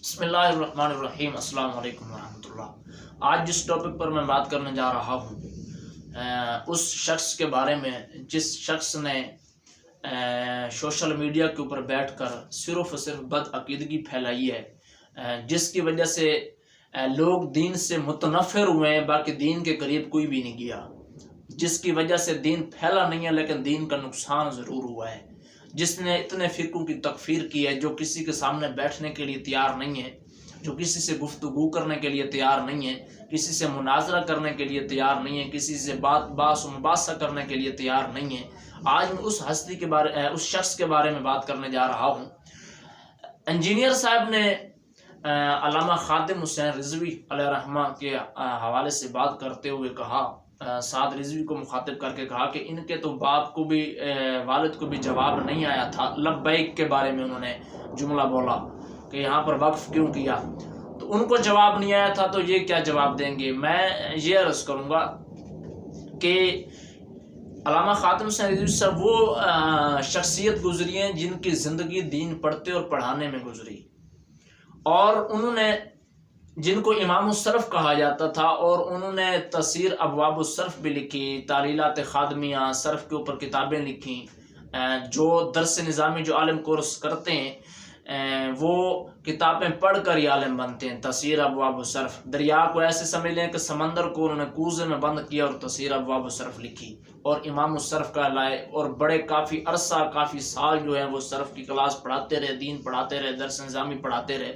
بسم اللہ الرحمن الرحیم۔ السلام علیکم ورحمۃ اللہ۔ آج جس ٹاپک پر میں بات کرنے جا رہا ہوں اس شخص کے بارے میں جس شخص نے سوشل میڈیا کے اوپر بیٹھ کر صرف اور صرف بد عقیدگی پھیلائی ہے، جس کی وجہ سے لوگ دین سے متنفر ہوئے ہیں، باقی دین کے قریب کوئی بھی نہیں گیا، جس کی وجہ سے دین پھیلا نہیں ہے لیکن دین کا نقصان ضرور ہوا ہے، جس نے اتنے فرقوں کی تکفیر کی ہے، جو کسی کے سامنے بیٹھنے کے لیے تیار نہیں ہے، جو کسی سے گفتگو کرنے کے لیے تیار نہیں ہے، کسی سے مناظرہ کرنے کے لیے تیار نہیں ہے، کسی سے باس و مباحثہ کرنے کے لیے تیار نہیں ہے۔ آج میں اس شخص کے بارے میں بات کرنے جا رہا ہوں۔ انجینئر صاحب نے علامہ خادم حسین رضوی علیہ رحمہ کے حوالے سے بات کرتے ہوئے کہا، سعد رضوی کو مخاطب کر کے کہا کہ ان کے تو باپ کو بھی والد کو بھی جواب نہیں آیا تھا لبیک کے بارے میں، انہوں نے جملہ بولا کہ یہاں پر وقف کیوں کیا، تو ان کو جواب نہیں آیا تھا تو یہ کیا جواب دیں گے۔ میں یہ عرض کروں گا کہ علامہ خادم حسین رضوی صاحب وہ شخصیت گزری ہیں جن کی زندگی دین پڑھتے اور پڑھانے میں گزری، اور انہوں نے جن کو امام الصرف کہا جاتا تھا، اور انہوں نے تفسیر ابواب الصرف بھی لکھی، تعلیلات خادمیہ صرف کے اوپر کتابیں لکھی۔ جو درس نظامی جو عالم کورس کرتے ہیں وہ کتابیں پڑھ کر ہی عالم بنتے ہیں۔ تفسیر ابواب الصرف، دریا کو ایسے سمجھ لیں کہ سمندر کو انہوں نے کوزے میں بند کیا اور تفسیر ابواب الصرف لکھی اور امام الصرف کا لائے، اور بڑے کافی عرصہ کافی سال جو ہے وہ صرف کی کلاس پڑھاتے رہے، دین پڑھاتے رہے، درس نظامی پڑھاتے رہے۔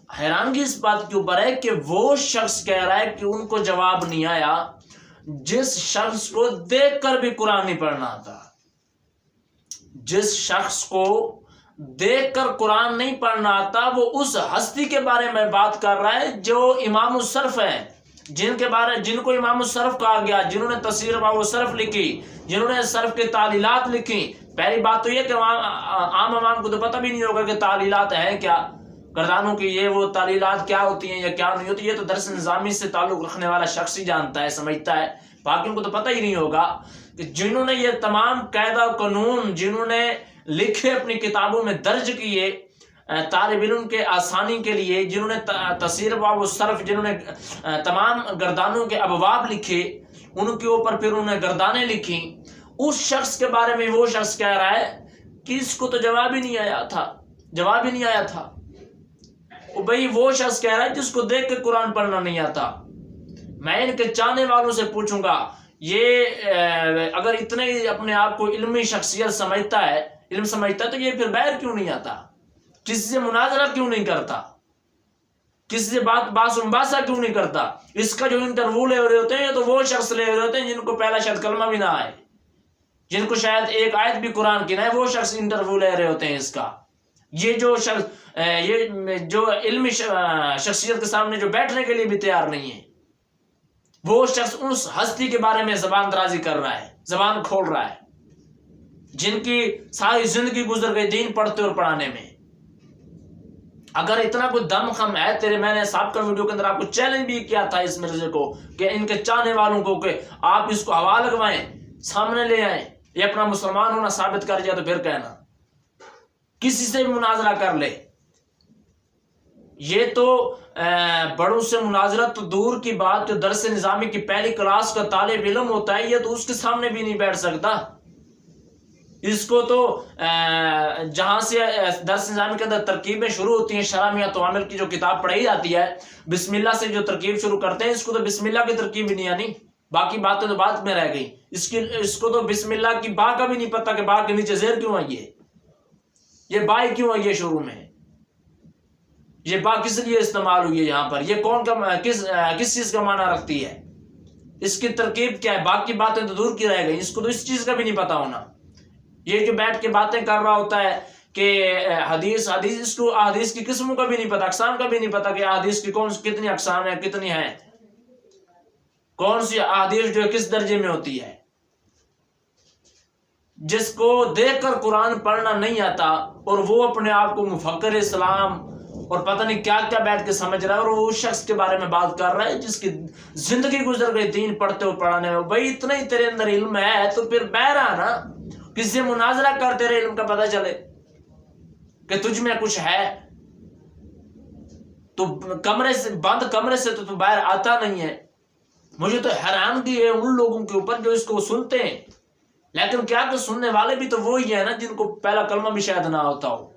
حیرانگی اس بات کے اوپر ہے کہ وہ شخص کہہ رہا ہے کہ ان کو جواب نہیں آیا جس شخص کو دیکھ کر بھی قرآن نہیں پڑھنا آتا، جس شخص کو دیکھ کر قرآن نہیں پڑھنا آتا، وہ اس ہستی کے بارے میں بات کر رہا ہے جو امام الصرف ہے، جن کو امام الصرف کہا گیا، جنہوں نے تفسیر ابواب الصرف لکھی، جنہوں نے صرف کی تعلیلات لکھی۔ پہلی بات تو یہ کہ عام عوام کو تو پتہ بھی نہیں ہوگا کہ تعلیلات ہے کیا، گردانوں کی یہ وہ تعلیلات کیا ہوتی ہیں یا کیا نہیں ہوتی، یہ تو درس نظامی سے تعلق رکھنے والا شخص ہی جانتا ہے، سمجھتا ہے، باقیوں کو تو پتہ ہی نہیں ہوگا کہ جنہوں نے یہ تمام قاعدہ قانون جنہوں نے لکھے اپنی کتابوں میں درج کیے طالب علم کے آسانی کے لیے، جنہوں نے تفسیر ابواب الصرف، جنہوں نے تمام گردانوں کے ابواب لکھے، ان کے اوپر پھر انہوں نے گردانیں لکھی، اس شخص کے بارے میں وہ شخص کہہ رہا ہے کہ اس کو تو جواب ہی نہیں آیا تھا۔ بھئی وہ شخص کہہ رہا ہے جس کو دیکھ کے قرآن پڑھنا نہیں آتا۔ میں ان کے چاہنے والوں سے پوچھوں گا، یہ اگر اتنے اپنے آپ کو علمی شخصیت سمجھتا ہے تو یہ پھر باہر کیوں نہیں آتا، کسی سے مناظرہ کیوں نہیں کرتا، کسی سے باس و مباحثہ کیوں نہیں کرتا؟ اس کا جو انٹرویو لے رہے ہوتے ہیں یہ تو وہ شخص لے رہے ہوتے ہیں جن کو پہلا شاید کلمہ بھی نہ آئے، جن کو شاید ایک آیت بھی قرآن کی نہ ہے، وہ شخص انٹرویو لے رہے ہوتے ہیں اس کا۔ یہ جو علمی شخصیت کے سامنے جو بیٹھنے کے لیے بھی تیار نہیں ہے، وہ شخص اس ہستی کے بارے میں زبان درازی کر رہا ہے، زبان کھول رہا ہے، جن کی ساری زندگی گزر گئی دین پڑھتے اور پڑھانے میں۔ اگر اتنا کوئی دم خم ہے میں نے سابقہ ویڈیو کے اندر آپ کو چیلنج بھی کیا تھا اس مرضے کو کہ ان کے چاہنے والوں کو کہ آپ اس کو ہوا لگوائیں، سامنے لے آئیں، یہ اپنا مسلمان ہونا ثابت کر جائے تو پھر کہنا، کسی سے بھی مناظرہ کر لے۔ یہ تو بڑوں سے مناظرت تو دور کی بات، جو درس نظامی کی پہلی کلاس کا طالب علم ہوتا ہے یہ تو اس کے سامنے بھی نہیں بیٹھ سکتا۔ اس کو تو جہاں سے درس نظامی کے اندر ترکیبیں شروع ہوتی ہیں، شرح عامل کی جو کتاب پڑھائی جاتی ہے، بسم اللہ سے جو ترکیب شروع کرتے ہیں، اس کو تو بسم اللہ کی ترکیب بھی نہیں آنی، باقی باتیں تو بات میں رہ گئی۔ اس کو تو بسم اللہ کی با کا بھی نہیں پتا کہ با کے نیچے زیر کیوں آئی ہے، یہ بائی کیوں آئی ہے شروع میں، یہ با کس لیے استعمال ہوئی ہے یہاں پر، یہ کس چیز کا معنی رکھتی ہے، اس کی ترکیب کیا ہے، باقی باتیں تو دور کی رہ گئی، اس کو تو اس چیز کا بھی نہیں پتا ہونا۔ یہ جو بیٹھ کے باتیں کر رہا ہوتا ہے کہ حدیث، اس کو احادیث کی قسموں کا بھی نہیں پتا، اقسام کا بھی نہیں پتا کہ احادیث کی کتنی اقسام ہیں، کتنی ہیں، کون سی احادیث جو کس درجے میں ہوتی ہے۔ جس کو دیکھ کر قرآن پڑھنا نہیں آتا اور وہ اپنے آپ کو مفکر اسلام اور پتہ نہیں کیا کیا بیٹھ کے سمجھ رہا ہے، اور وہ اس شخص کے بارے میں بات کر رہا ہے جس کی زندگی گزر گئی دین پڑھتے اور پڑھانے میں۔ بھائی اتنا ہی تیرے اندر علم ہے تو پھر بہر آنا، کسی سے مناظرہ کر، تیرے علم کا پتہ چلے کہ تجھ میں کچھ ہے۔ تو بند کمرے سے تو باہر آتا نہیں ہے. مجھے تو حیرانگی ہے ان لوگوں کے اوپر جو اس کو سنتے ہیں، لیکن کیا کہ سننے والے بھی تو وہی ہیں نا جن کو پہلا کلمہ بھی شاید نہ ہوتا ہو.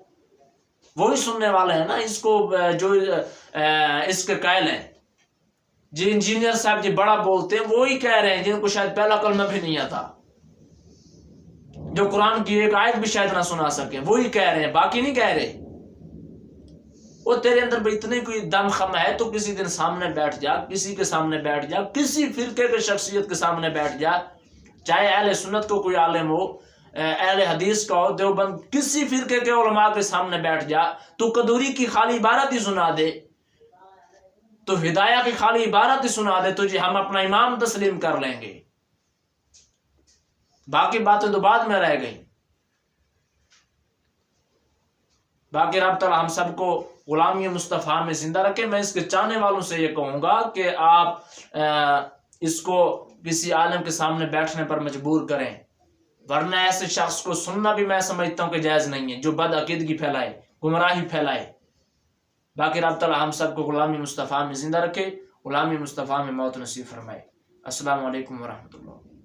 وہی سننے والے ہیں نا اس کو جو اس کے قائل ہیں. جی انجینئر صاحب جی بڑا بولتے ہیں، وہی کہہ رہے ہیں جن کو شاید پہلا کلمہ بھی نہیں آتا، جو قرآن کی ایک آیت بھی شاید نہ سنا سکیں، وہی کہہ رہے ہیں، باقی نہیں کہہ رہے. وہ تیرے اندر بھی اتنی کوئی دم خم ہے تو کسی دن سامنے بیٹھ جا، کسی کے سامنے بیٹھ جا، کسی فرقے کے شخصیت کے سامنے بیٹھ جا، چاہے اہل سنت کو کوئی عالم ہو، اہل حدیث کا ہو، دیوبند، کسی فرقے کے علماء کے سامنے بیٹھ جا، تو قدوری کی خالی عبارت ہی سنا دے، تو ہدایہ کی خالی عبارت ہی سنا دے، تو جی ہم اپنا امام تسلیم کر لیں گے. باقی باتیں تو بعد میں رہ گئی. باقی رب تعالی ہم سب کو غلامی مصطفیٰ میں زندہ رکھے. میں اس کے چاہنے والوں سے یہ کہوں گا کہ آپ اس کو کسی عالم کے سامنے بیٹھنے پر مجبور کریں، ورنہ ایسے شخص کو سننا بھی میں سمجھتا ہوں کہ جائز نہیں ہے جو بد عقیدگی پھیلائے، گمراہی پھیلائے. باقی رب تعالی ہم سب کو غلامی مصطفیٰ میں زندہ رکھے، غلامی مصطفیٰ میں موت نصیب فرمائے. السلام علیکم ورحمۃ اللہ.